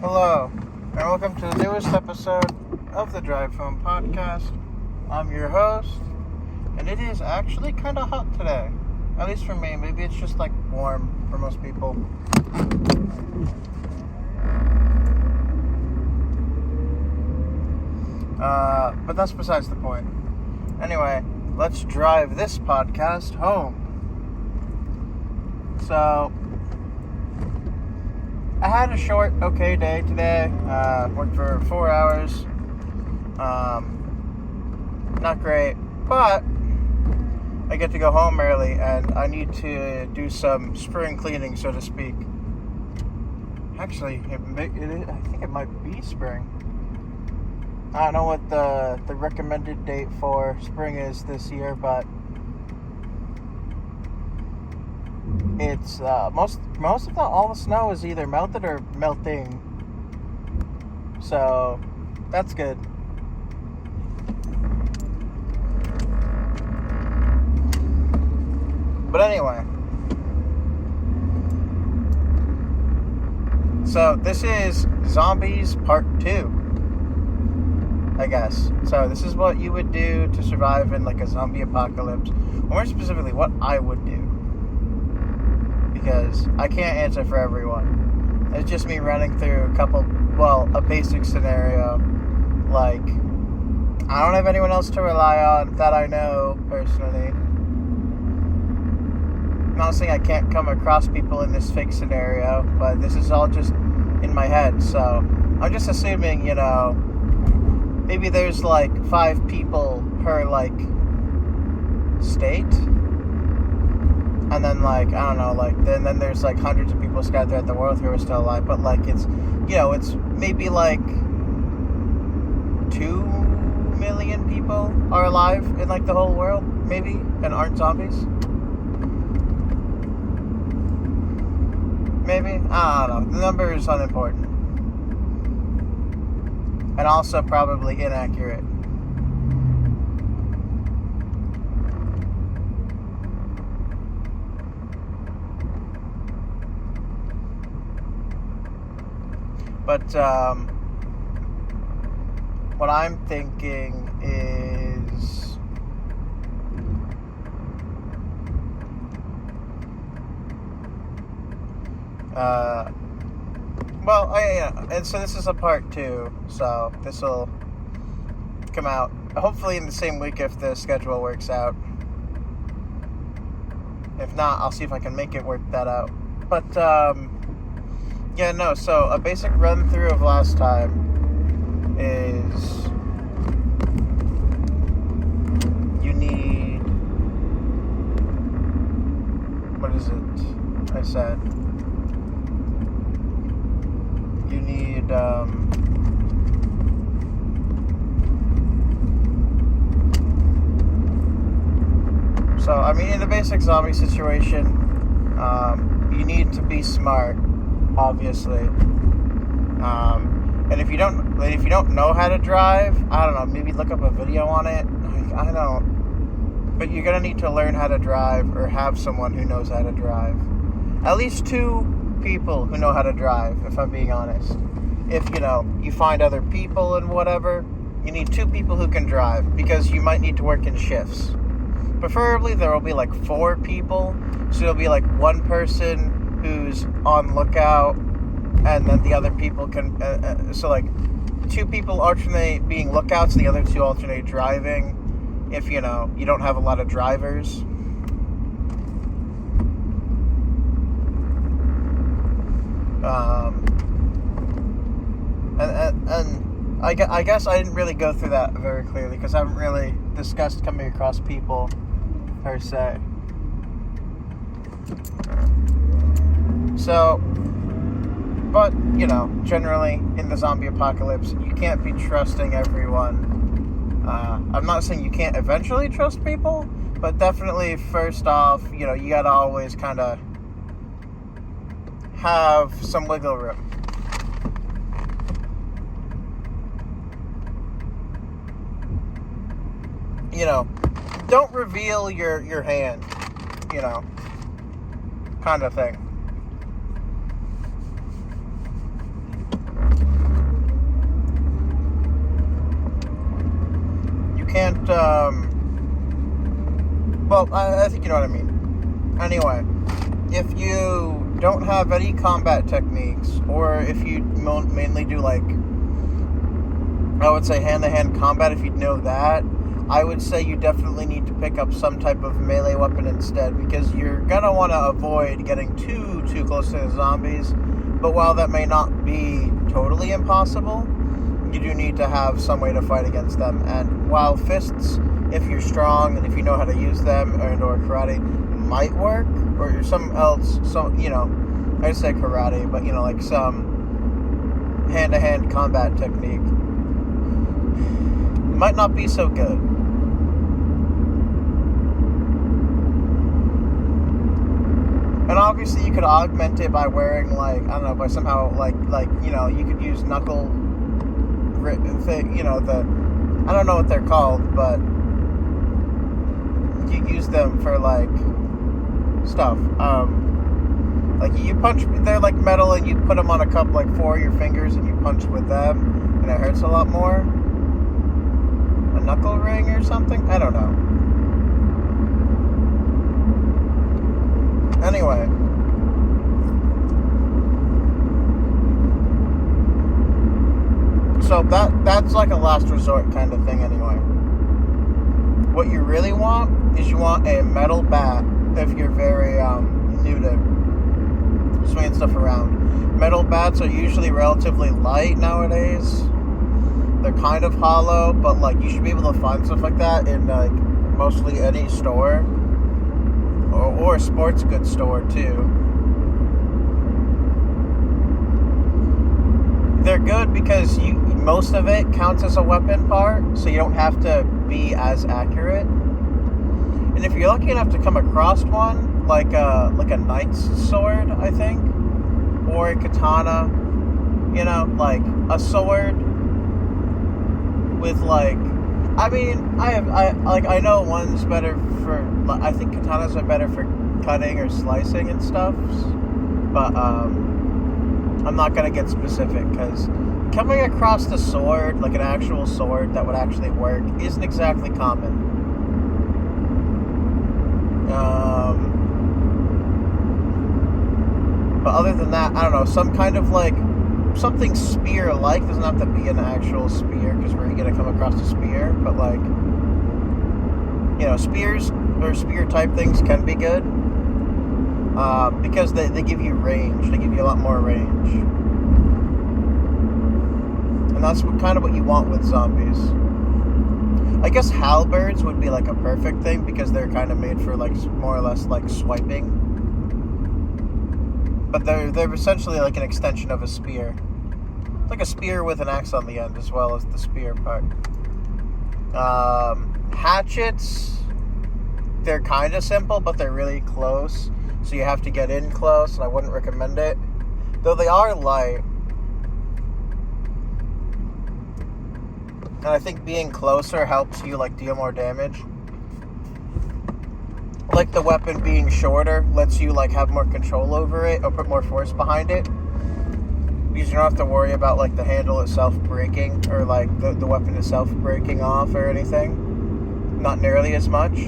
Hello, and welcome to the newest episode of the Drive Home Podcast. I'm your host, and it is actually kind of hot today. At least for me. Maybe it's just like warm for most people. But that's besides the point. Anyway, let's drive this podcast home. So, I had a short, okay day today. Worked for 4 hours. Not great, but I get to go home early, and I need to do some spring cleaning, so to speak. Actually, I think it might be spring. I don't know what the recommended date for spring is this year, but it's most of all the snow is either melted or melting, so that's good. But anyway, so this is Zombies Part 2, I guess. So this is what you would do to survive in like a zombie apocalypse, or more specifically what I would do, because I can't answer for everyone. It's just me running through a basic scenario. Like, I don't have anyone else to rely on that I know personally. I'm not saying I can't come across people in this fake scenario, but this is all just in my head, so I'm just assuming, maybe there's like 5 people per like state, and then like, I don't know, like then there's like hundreds of people scattered throughout the world who are still alive, but like it's maybe like 2 million people are alive in like the whole world, maybe, and aren't zombies. Maybe? I don't know. The number is unimportant. And also probably inaccurate. But, what I'm thinking is... and so this is a part 2, so this will come out hopefully in the same week if the schedule works out. If not, I'll see if I can make it work that out. But, so a basic run through of last time is you need, what is it I said? You need, in the basic zombie situation, you need to be smart, obviously. And if you don't know how to drive, I don't know, maybe look up a video on it. I don't. But you're gonna need to learn how to drive, or have someone who knows how to drive. At least 2 people who know how to drive, if I'm being honest. If, you find other people and whatever, you need 2 people who can drive, because you might need to work in shifts. Preferably, there will be like 4 people, so there'll be like 1 person who's on lookout, and then the other people can, so like 2 people alternate being lookouts, the other 2 alternate driving, if, you don't have a lot of drivers. And I guess I didn't really go through that very clearly, because I haven't really discussed coming across people per se. So, but, generally in the zombie apocalypse, you can't be trusting everyone. I'm not saying you can't eventually trust people, but definitely first off, you gotta always kind of have some wiggle room. Don't reveal your hand, kind of thing. well, I think you know what I mean. Anyway, if you don't have any combat techniques, or if you mainly do, like, I would say hand-to-hand combat, if you know that, I would say you definitely need to pick up some type of melee weapon instead, because you're gonna want to avoid getting too close to the zombies. But while that may not be totally impossible, you do need to have some way to fight against them. And while fists, if you're strong and if you know how to use them, or karate, might work, or some, I'd say karate, but like some hand-to-hand combat technique, might not be so good. And obviously you could augment it by wearing, like, I don't know, by somehow, you could use knuckle thing, I don't know what they're called, but you use them for, like, stuff. Like, you punch, they're like metal, and you put them on a cup, like, 4 of your fingers, and you punch with them, and it hurts a lot more. A knuckle ring or something? I don't know. Anyway. So that's like a last resort kind of thing anyway. What you really want is you want a metal bat if you're very new to swinging stuff around. Metal bats are usually relatively light nowadays. They're kind of hollow, but like you should be able to find stuff like that in like mostly any store, or a sports goods store too. They're good because most of it counts as a weapon part, so you don't have to be as accurate. And if you're lucky enough to come across one, like a knight's sword, I think, or a katana, like a sword with, like, I know one's better for, I think katanas are better for cutting or slicing and stuff, but I'm not gonna get specific, because coming across the sword, like an actual sword that would actually work, isn't exactly common. But other than that, I don't know, some kind of, like, something spear-like, doesn't have to be an actual spear, because where are you going to come across a spear, but, like, spears or spear-type things can be good, because they give you range, they give you a lot more range, and that's kind of what you want with zombies. I guess halberds would be, like, a perfect thing, because they're kind of made for, like, more or less, like, swiping. But they're essentially like an extension of a spear. It's like a spear with an axe on the end, as well as the spear part. Hatchets, they're kind of simple, but they're really close. So you have to get in close, and I wouldn't recommend it. Though they are light. And I think being closer helps you, like, deal more damage. Like, the weapon being shorter lets you, like, have more control over it, or put more force behind it, because you don't have to worry about, like, the handle itself breaking, or, like, the weapon itself breaking off or anything. Not nearly as much.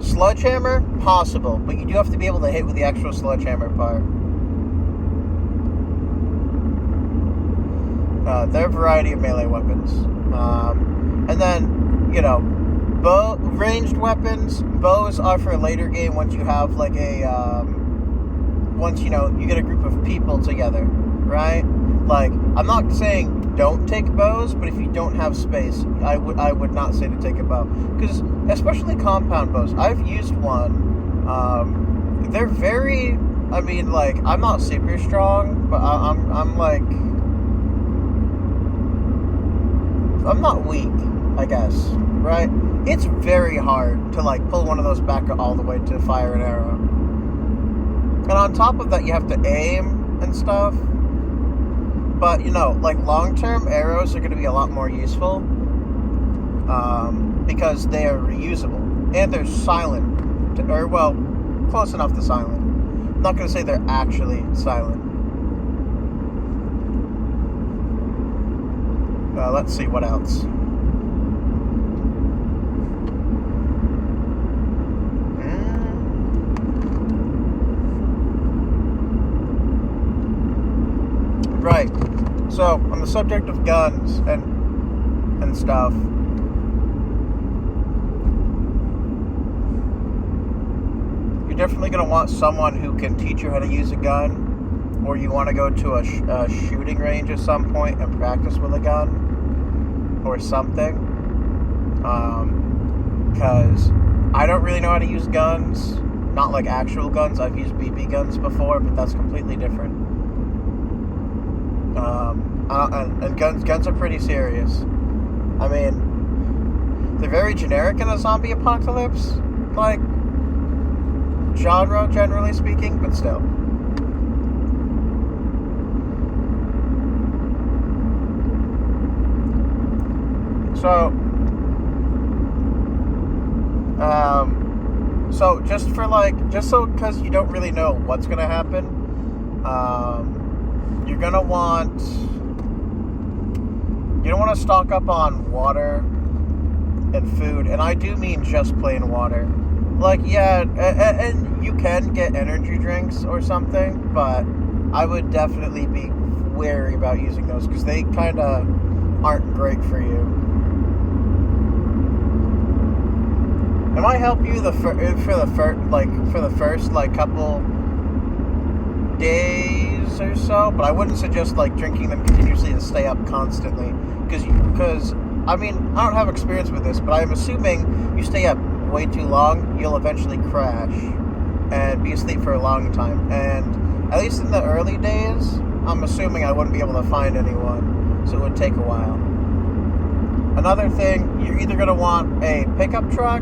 Sledgehammer, possible, but you do have to be able to hit with the actual sledgehammer part. There are a variety of melee weapons. And then, ranged weapons, bows are for a later game, once you have, like, once, you get a group of people together, right? Like, I'm not saying don't take bows, but if you don't have space, I would not say to take a bow. Because, especially compound bows, I've used one, they're very, I'm not super strong, but I'm not weak, I guess, right? It's very hard to, like, pull one of those back all the way to fire an arrow. And on top of that, you have to aim and stuff. But, like, long-term, arrows are going to be a lot more useful. Because they are reusable. And they're silent. Close enough to silent. I'm not going to say they're actually silent. Let's see what else. Right. So, on the subject of guns and stuff, you're definitely going to want someone who can teach you how to use a gun, or you want to go to a shooting range at some point and practice with a gun or something. Because I don't really know how to use guns, not like actual guns. I've used BB guns before, but that's completely different. And guns are pretty serious. I mean, they're very generic in a zombie apocalypse, like, genre, generally speaking, but still. So because you don't really know what's gonna happen, you don't want to stock up on water and food, and I do mean just plain water. Like, yeah, and you can get energy drinks or something, but I would definitely be wary about using those because they kind of aren't great for you. It might help you for the first couple days or so, but I wouldn't suggest drinking them continuously to stay up constantly, because I mean, I don't have experience with this, but I'm assuming you stay up way too long, you'll eventually crash and be asleep for a long time. And at least in the early days, I'm assuming I wouldn't be able to find anyone, so it would take a while. Another thing, you're either going to want a pickup truck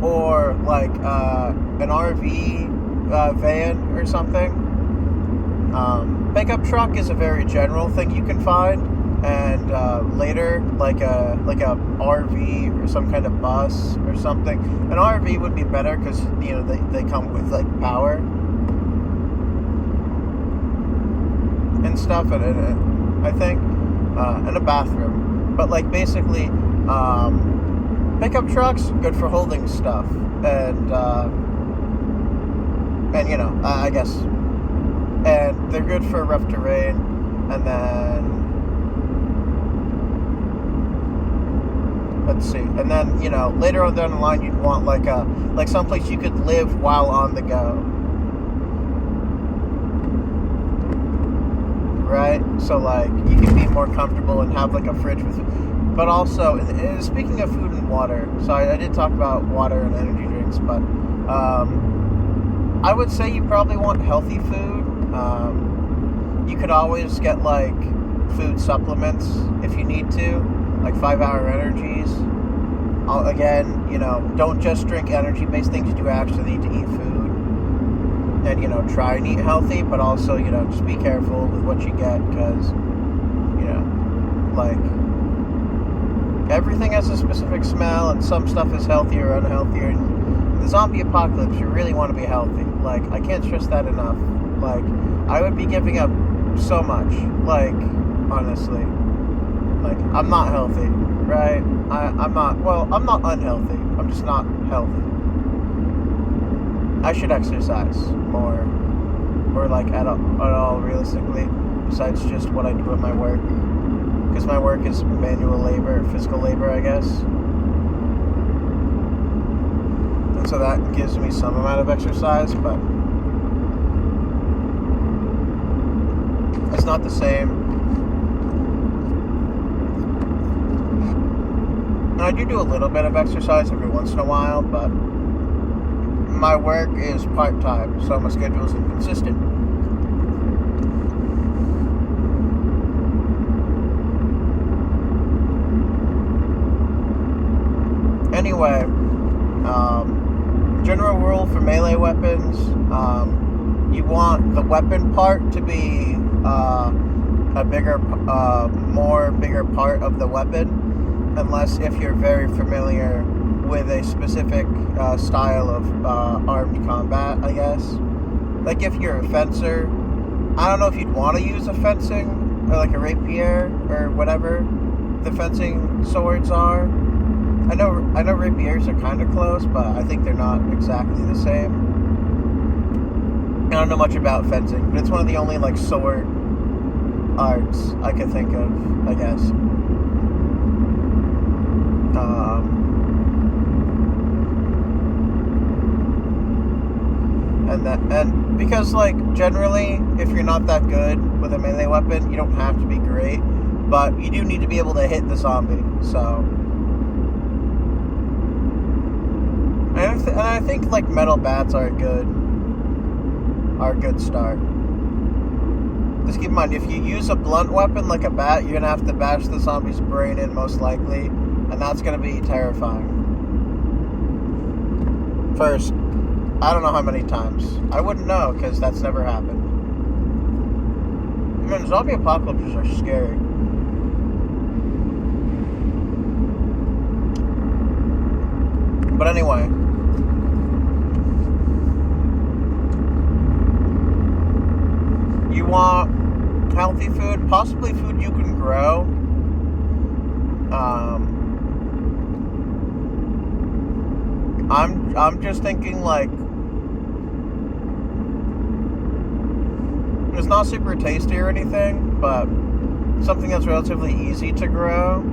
or an RV van or something. Pickup truck is a very general thing you can find, and later like a RV or some kind of bus or something. An RV would be better because they come with power and stuff, and I think and a bathroom. But basically, pickup trucks good for holding stuff, and I guess, and they're good for rough terrain. And then let's see, and then later on down the line you'd want someplace you could live while on the go, right? So you can be more comfortable and have a fridge with it. But also, speaking of food and water, so I did talk about water and energy drinks, but I would say you probably want healthy food. You could always get food supplements if you need to, 5-hour energies. Again, don't just drink energy-based things. You do actually need to eat food, and try and eat healthy, but also just be careful with what you get, because everything has a specific smell, and some stuff is healthier or unhealthier. And in the zombie apocalypse, you really want to be healthy. I can't stress that enough. I would be giving up so much. Honestly, I'm not healthy, right? I'm not unhealthy. I'm just not healthy. I should exercise more, or at all realistically, besides just what I do at my work. Because my work is manual labor, physical labor, I guess. And so that gives me some amount of exercise, but it's not the same. And I do a little bit of exercise every once in a while, but my work is part-time, so my schedule is inconsistent. Anyway, general rule for melee weapons, you want the weapon part to be a bigger part of the weapon, unless if you're very familiar with a specific style of armed combat, I guess. If you're a fencer, I don't know if you'd want to use a fencing or a rapier or whatever the fencing swords are. I know rapiers are kind of close, but I think they're not exactly the same. I don't know much about fencing, but it's one of the only like sword arts I could think of, I guess. And because like generally, if you're not that good with a melee weapon, you don't have to be great, but you do need to be able to hit the zombie. So, and I think like metal bats are a good start. Just keep in mind, if you use a blunt weapon like a bat, you're gonna have to bash the zombie's brain in most likely, and that's gonna be terrifying. First, I don't know how many times. I wouldn't know, because that's never happened. I mean, zombie apocalypses are scary. But anyway. You want healthy food, possibly food you can grow. I'm just thinking like it's not super tasty or anything, but something that's relatively easy to grow,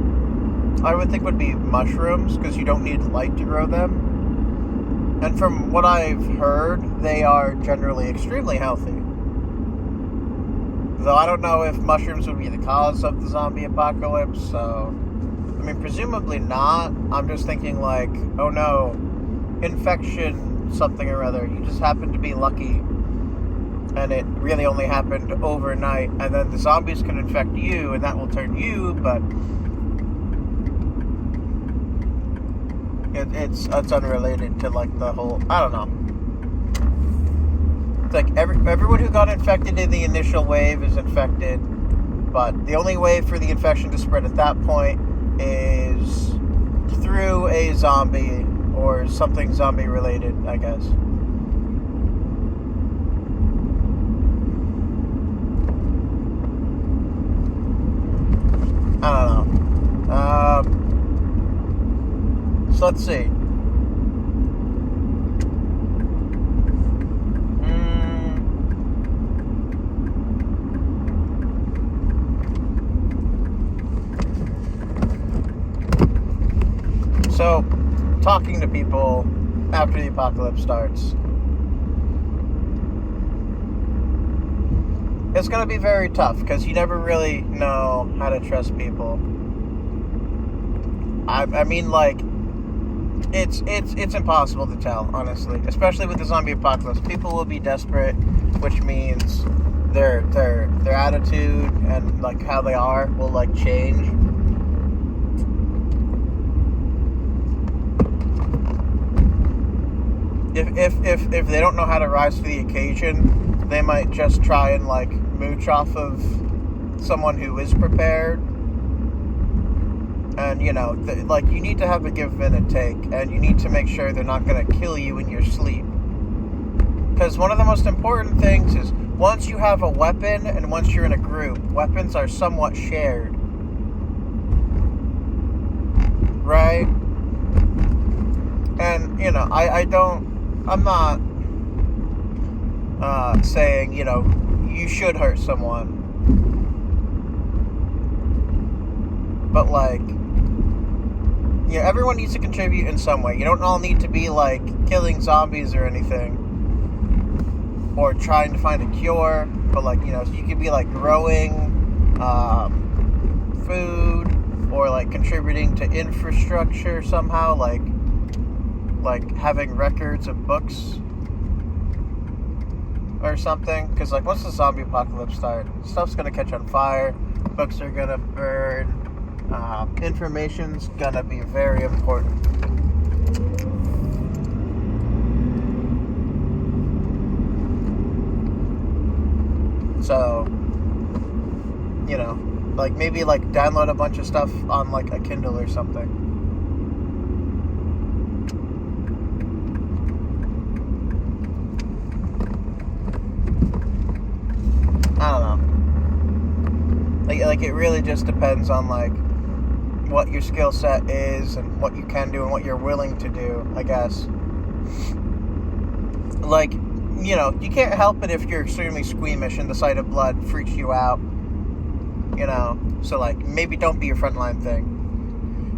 I would think would be mushrooms, because you don't need light to grow them. And from what I've heard, they are generally extremely healthy. Though I don't know if mushrooms would be the cause of the zombie apocalypse, so I mean, presumably not. I'm just thinking like, oh no, infection something or other. You just happen to be lucky, and it really only happened overnight, and then the zombies can infect you, and that will turn you, but it's unrelated to like the whole, I don't know. It's like everyone who got infected in the initial wave is infected, but the only way for the infection to spread at that point is through a zombie or something zombie related, I guess. I don't know. So let's see. So, talking to people after the apocalypse starts, it's going to be very tough, because you never really know how to trust people. I mean, like, it's impossible to tell, honestly, especially with the zombie apocalypse. People will be desperate, which means their attitude and like how they are will like change. If they don't know how to rise to the occasion, they might just try and like mooch off of someone who is prepared. And you know, like, you need to have a give and a take, and you need to make sure they're not going to kill you in your sleep. Because one of the most important things is, once you have a weapon and once you're in a group, weapons are somewhat shared. Right? And, you know, I'm not saying, you know, you should hurt someone. But, like, you know, everyone needs to contribute in some way. You don't all need to be, like, killing zombies or anything. Or trying to find a cure. But, like, you know, you could be, like, growing food. Or, like, contributing to infrastructure somehow. Like having records of books. Or something. Because, like, once the zombie apocalypse starts, stuff's going to catch on fire. Books are going to burn. Information's gonna be very important. So, you know, like maybe like download a bunch of stuff on like a Kindle or something. I don't know. Like it really just depends on like what your skill set is and what you can do and what you're willing to do, I guess. Like, you know, you can't help it if you're extremely squeamish and the sight of blood freaks you out, you know. So, like, maybe don't be your frontline thing.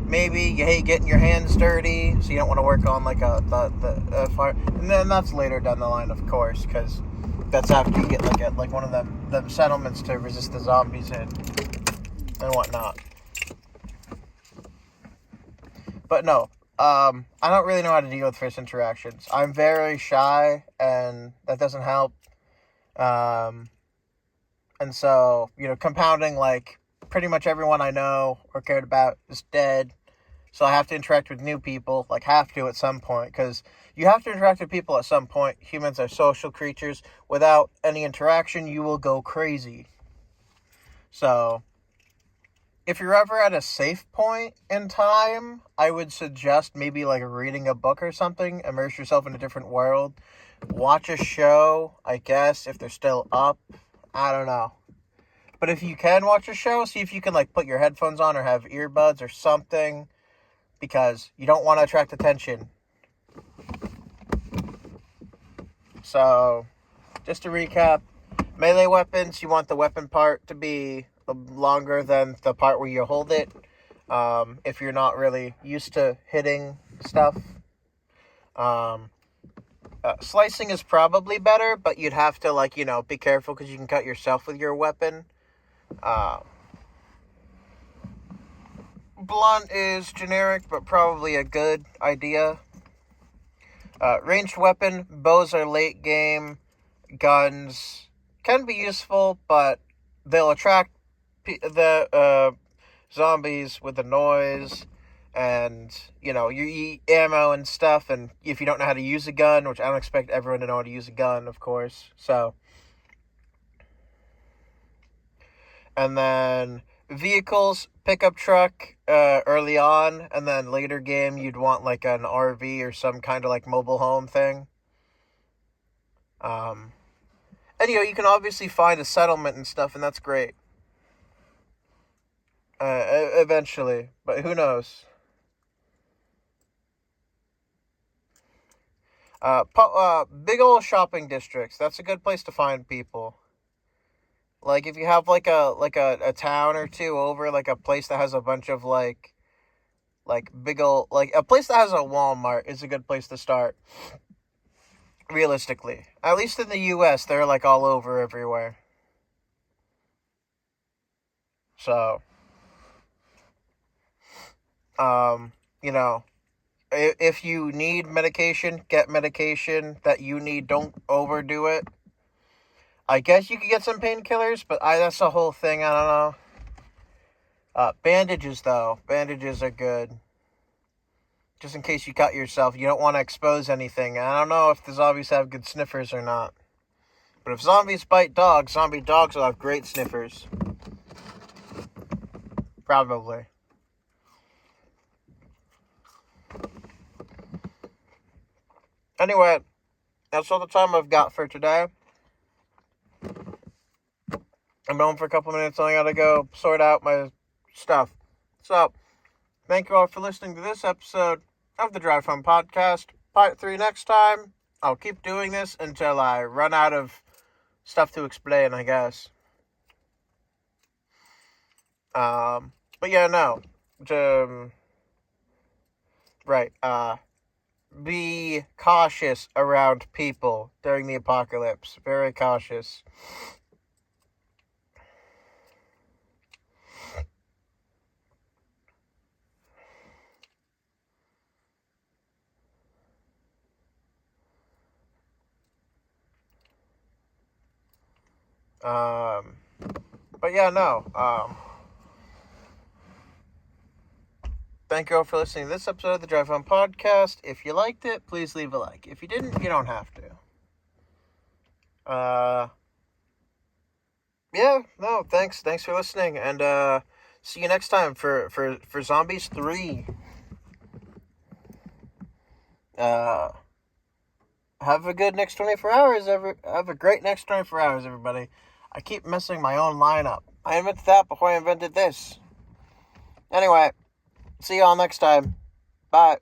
Maybe you hate getting your hands dirty, so you don't want to work on, like, the fire. And then that's later down the line, of course, because that's after you get, like one of them settlements to resist the zombies in and whatnot. But no, I don't really know how to deal with first interactions. I'm very shy, and that doesn't help. And so, you know, compounding, like, pretty much everyone I know or cared about is dead. So I have to interact with new people, like, have to at some point, because you have to interact with people at some point. Humans are social creatures. Without any interaction, you will go crazy. So, if you're ever at a safe point in time, I would suggest maybe, like, reading a book or something. Immerse yourself in a different world. Watch a show, I guess, if they're still up. I don't know. But if you can watch a show, see if you can, like, put your headphones on or have earbuds or something, because you don't want to attract attention. So, just to recap, melee weapons, you want the weapon part to be longer than the part where you hold it, if you're not really used to hitting stuff. Slicing is probably better, but you'd have to, like, you know, be careful because you can cut yourself with your weapon. Blunt is generic, but probably a good idea. Ranged weapon, bows are late game. Guns can be useful, but they'll attract the zombies with the noise, and, you know, you eat ammo and stuff, and if you don't know how to use a gun, which I don't expect everyone to know how to use a gun, of course, so. And then vehicles, pickup truck early on, and then later game you'd want, like, an RV or some kind of, like, mobile home thing. And, you know, you can obviously find a settlement and stuff, and that's great. Eventually, but who knows? Big old shopping districts. That's a good place to find people. Like, if you have, like, a town or two over, like, a place that has a bunch of, like, big old, like, a place that has a Walmart is a good place to start. Realistically. At least in the U.S., they're, like, all over everywhere. So, you know, if you need medication, get medication that you need. Don't overdo it. I guess you could get some painkillers, but that's the whole thing. I don't know. Bandages, though. Bandages are good. Just in case you cut yourself. You don't want to expose anything. I don't know if the zombies have good sniffers or not. But if zombies bite dogs, zombie dogs will have great sniffers. Probably. Anyway, that's all the time I've got for today. I'm home for a couple minutes, and I gotta go sort out my stuff. So, thank you all for listening to this episode of the Drive Home Podcast. Part 3 next time. I'll keep doing this until I run out of stuff to explain, I guess. But yeah, no. Right, be cautious around people during the apocalypse. Very cautious. But yeah, no. Thank you all for listening to this episode of the Drive Home Podcast. If you liked it, please leave a like. If you didn't, you don't have to. Yeah, no, thanks for listening, and see you next time for Zombies 3. Have a good next 24 hours, have a great next 24 hours, everybody. I keep messing my own line up. I invented that before I invented this. Anyway, See you all next time. Bye.